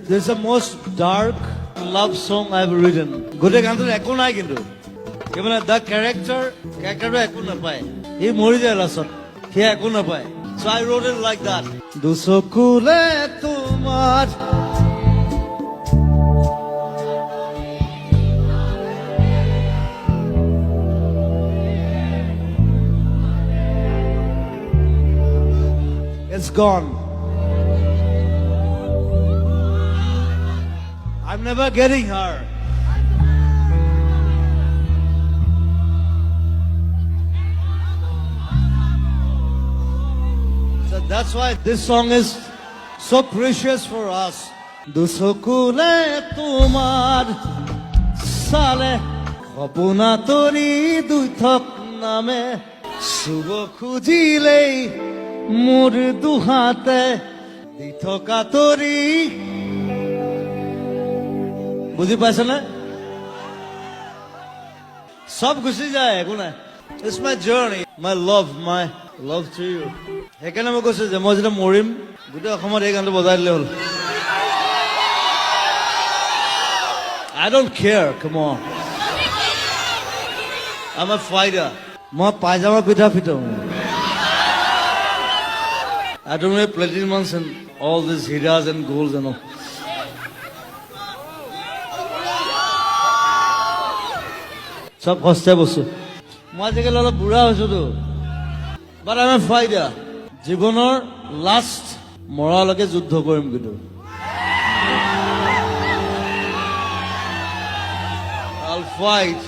This is the most dark love song I've written. গোটেই গানটোত একো নাই কিন্তু কেৱল দ্য কেৰেক্টাৰটো একো নাপায়, সি মৰি যায় লাষ্টত, সি একো নাপায়। So I wrote it like that. দুচকুলে তোমাৰ It's gone. I'm never getting her. So that's why this song is so precious for us. দুচকুলে তোমাৰ চালে সপোনা তৰি দুই থক নামে চুব খুজিলেই মোৰ দুহাতে দি থকা তৰি। বুজি পাইছনে? সব গুচি যায়, একো নাই। It's my journey, my love to you. সেইকাৰণে মই কৈছো যে মই যেতিয়া মৰিম গোটেই অসমত এই গানটো বজাই দিলে হ'ল। I don't care, come on. I'm a fighter. মই পায়জামা পিঠা পিটো। I don't wear platinums and all these hiras and golds and all. সব সস্তাই বস্তু। মই আজিকালি অলপ বুঢ়া হৈছোতো, but I am a fighter. জীৱনৰ লাষ্ট মৰালৈকে যুদ্ধ কৰিম কিন্তু। I'll fight.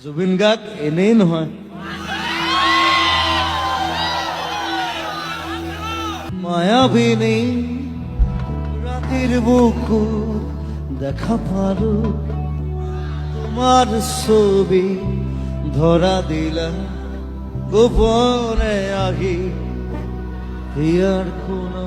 জুবিন গাৰ্গ এনেই নহয়, মায়াবিনী রাতের বুকুর দেখা পারো তোমার ছবি ধরা দিলা গোপনে আহি হিয়ার কোনো